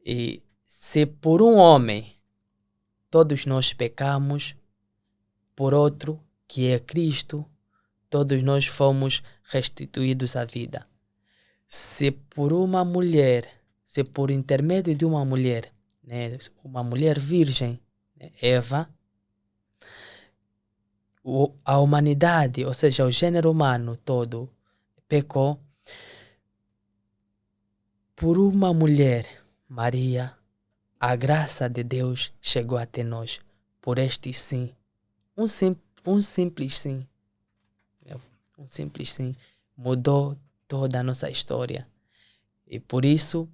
E se por um homem todos nós pecamos, por outro, que é Cristo, todos nós fomos restituídos à vida. Se por uma mulher, se por intermédio de uma mulher, né, uma mulher virgem, né, Eva, a humanidade, ou seja, o gênero humano todo, pecou, por uma mulher, Maria, a graça de Deus chegou até nós, por este sim. Um simples sim. Um simples sim mudou toda a nossa história. E por isso,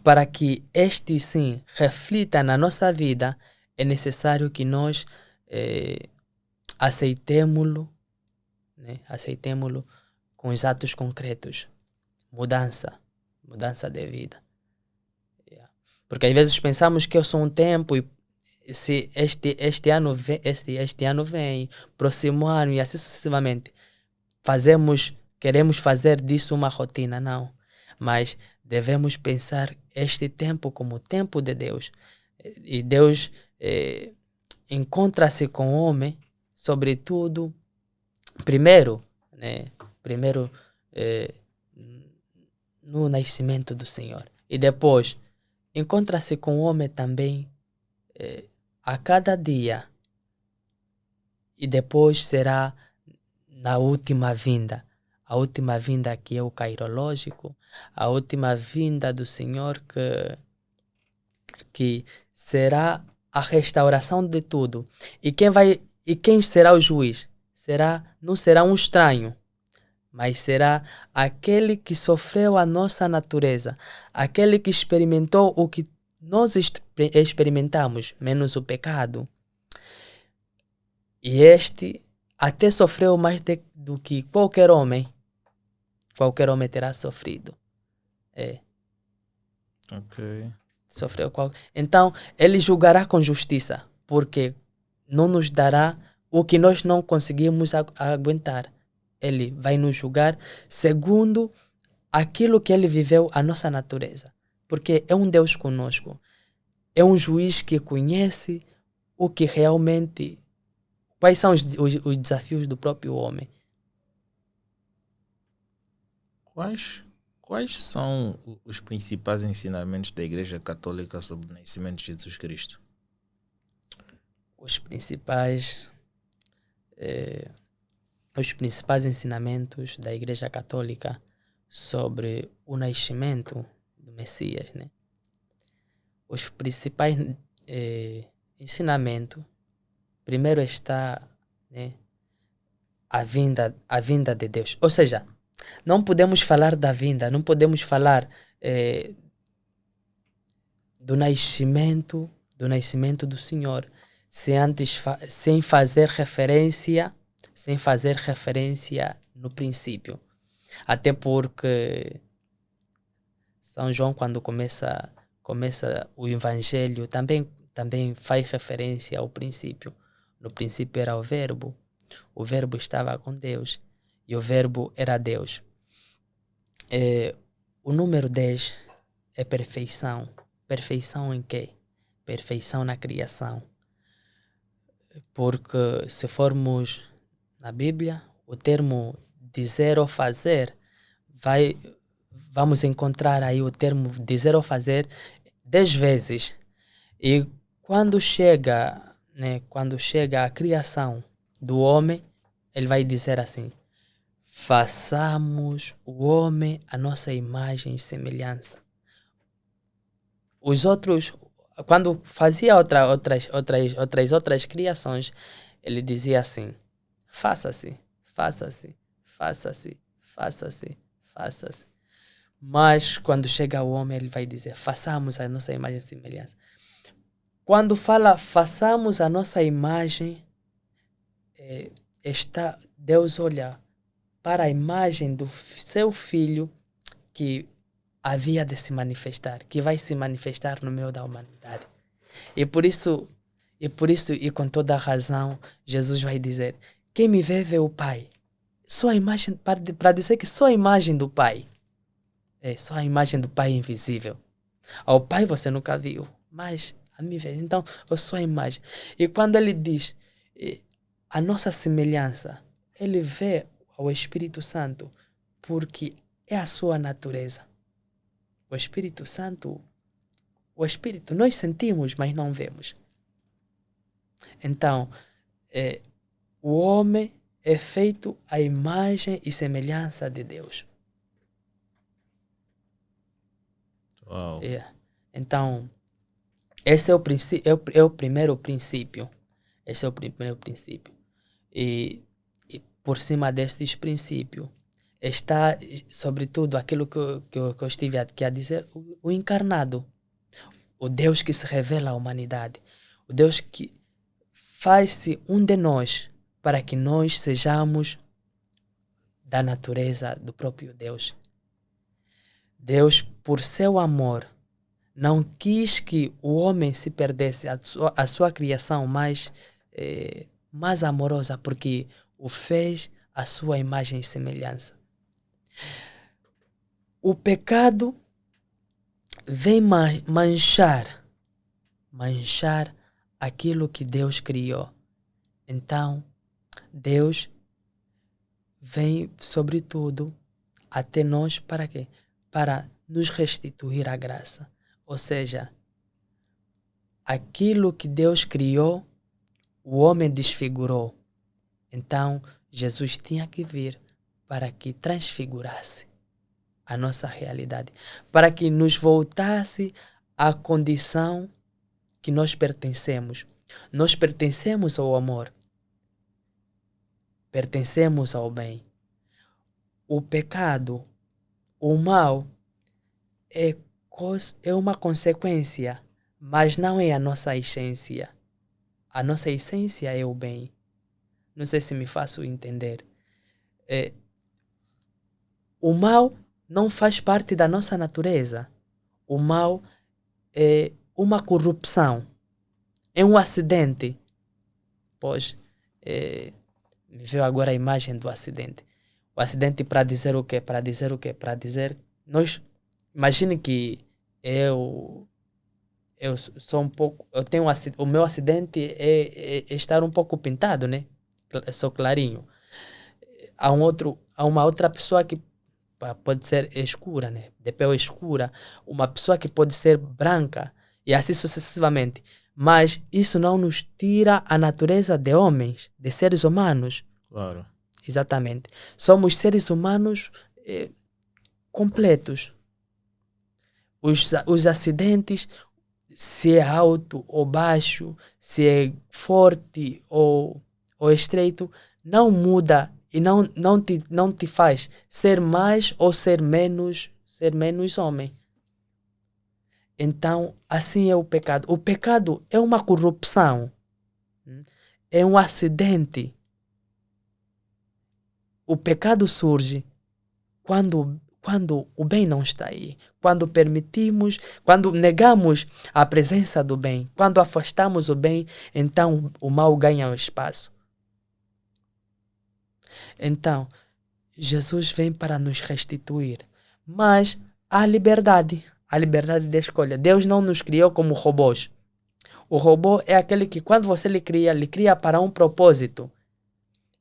para que este sim reflita na nossa vida, é necessário que nós aceitemo-lo, né? Aceitemo-lo com os atos concretos. Mudança de vida. Porque às vezes pensamos que é só um tempo e se este ano vem, próximo ano e assim sucessivamente, queremos fazer disso uma rotina, não. Mas devemos pensar este tempo como o tempo de Deus. E Deus encontra-se com o homem, sobretudo, primeiro no nascimento do Senhor. E depois, encontra-se com o homem também a cada dia. E depois será na última vinda. A última vinda que é o cairológico, a última vinda do Senhor que será a restauração de tudo. E quem será o juiz? Não será um estranho, mas será aquele que sofreu a nossa natureza, aquele que experimentou o que nós experimentamos, menos o pecado. E este até sofreu mais do que qualquer homem terá sofrido. Ok. Então, ele julgará com justiça, porque não nos dará o que nós não conseguimos aguentar. Ele vai nos julgar segundo aquilo que ele viveu, a nossa natureza. Porque é um Deus conosco. É um juiz que conhece o que realmente... Quais são os desafios do próprio homem. Quais são os principais ensinamentos da Igreja Católica sobre o nascimento de Jesus Cristo? Os principais ensinamentos da Igreja Católica sobre o nascimento do Messias, né? Os principais ensinamentos, primeiro está, né, a vinda de Deus. Ou seja, não podemos falar da vinda, não podemos falar do nascimento do Senhor sem fazer referência no princípio. Até porque São João, quando começa o Evangelho, também faz referência ao princípio. No princípio era o Verbo estava com Deus e o Verbo era Deus. O número 10 é perfeição. Perfeição em quê? Perfeição na criação. Porque se formos na Bíblia, o termo dizer ou fazer, vamos encontrar aí o termo dizer ou fazer 10 vezes. E quando chega a criação do homem, ele vai dizer assim: façamos o homem a nossa imagem e semelhança. Os outros, quando fazia outras criações, ele dizia assim: faça-se, faça-se, faça-se, faça-se, faça-se. Mas quando chega o homem, ele vai dizer: façamos a nossa imagem e semelhança. Quando fala façamos a nossa imagem, Deus olha para a imagem do seu filho que havia de se manifestar, que vai se manifestar no meio da humanidade. E por isso, e com toda a razão, Jesus vai dizer: quem me vê o Pai. Sua imagem, para dizer que só a imagem do Pai. Só a imagem do Pai invisível. Ao Pai você nunca viu, mas a mim vê. Então, eu sou a imagem. E quando ele diz a nossa semelhança, ele vê o Espírito Santo porque é a sua natureza. O Espírito Santo, o Espírito, nós sentimos, mas não vemos. Então, o homem é feito à imagem e semelhança de Deus. Uau. Então, esse é o primeiro princípio. Esse é o primeiro princípio. E por cima destes princípios está, sobretudo, aquilo que eu estive aqui a dizer, o encarnado. O Deus que se revela à humanidade. O Deus que faz-se um de nós para que nós sejamos da natureza do próprio Deus. Deus, por seu amor, não quis que o homem se perdesse, a sua criação mais amorosa, porque o fez à sua imagem e semelhança. O pecado vem manchar aquilo que Deus criou. Então, Deus vem, sobretudo, até nós para quê? Para nos restituir a graça. Ou seja, aquilo que Deus criou, o homem desfigurou. Então, Jesus tinha que vir para que transfigurasse a nossa realidade, para que nos voltasse à condição que nós pertencemos. Nós pertencemos ao amor, pertencemos ao bem. O pecado, o mal, é uma consequência, mas não é a nossa essência. A nossa essência é o bem. Não sei se me faço entender. O mal não faz parte da nossa natureza. O mal é uma corrupção. É um acidente. Pois, me veio agora a imagem do acidente. O acidente para dizer o quê? Para dizer... Imagine que eu sou um pouco... o meu acidente é estar um pouco pintado, né? Eu sou clarinho. Há uma outra pessoa que pode ser escura, né? De pele escura. Uma pessoa que pode ser branca. E assim sucessivamente. Mas isso não nos tira a natureza de homens, de seres humanos. Claro. Exatamente. Somos seres humanos completos. Os acidentes, se é alto ou baixo, se é forte ou estreito, não muda e não te faz ser mais ou ser menos homem. Então, assim é o pecado. O pecado é uma corrupção. É um acidente. O pecado surge quando o bem não está aí. Quando negamos a presença do bem. Quando afastamos o bem, então o mal ganha o espaço. Então, Jesus vem para nos restituir. Mas há liberdade. A liberdade de escolha. Deus não nos criou como robôs. O robô é aquele que quando você lhe cria para um propósito.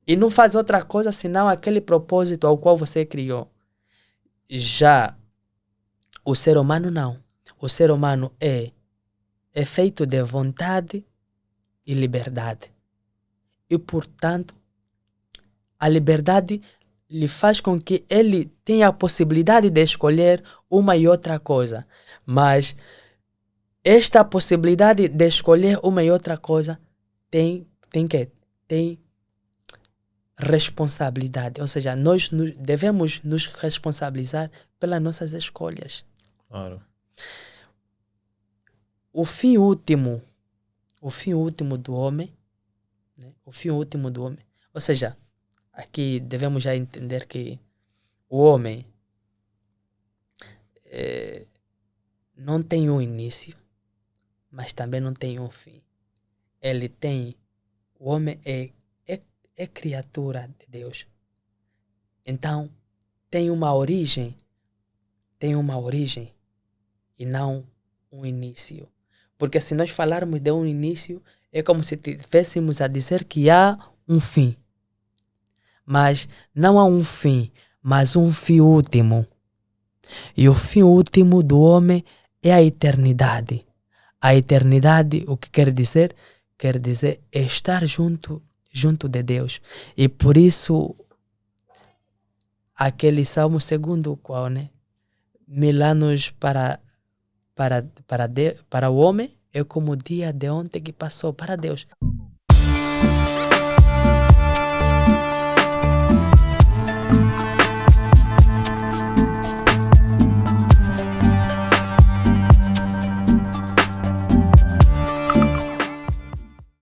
E não faz outra coisa senão aquele propósito ao qual você criou. Já o ser humano não. O ser humano é feito de vontade e liberdade. E, portanto, a liberdade lhe faz com que ele tenha a possibilidade de escolher uma e outra coisa. Mas esta possibilidade de escolher uma e outra coisa tem responsabilidade. Ou seja, nós devemos nos responsabilizar pelas nossas escolhas. Claro. O fim último do homem, né? Ou seja, aqui devemos já entender que o homem não tem um início, mas também não tem um fim. O homem é criatura de Deus. Então, tem uma origem e não um início. Porque se nós falarmos de um início, é como se estivéssemos a dizer que há um fim. Mas não há um fim, mas um fim último. E o fim último do homem é a eternidade. A eternidade, o que quer dizer? Quer dizer estar junto de Deus. E por isso, aquele Salmo 2, qual, né? 1000 anos para o homem é como o dia de ontem que passou para Deus.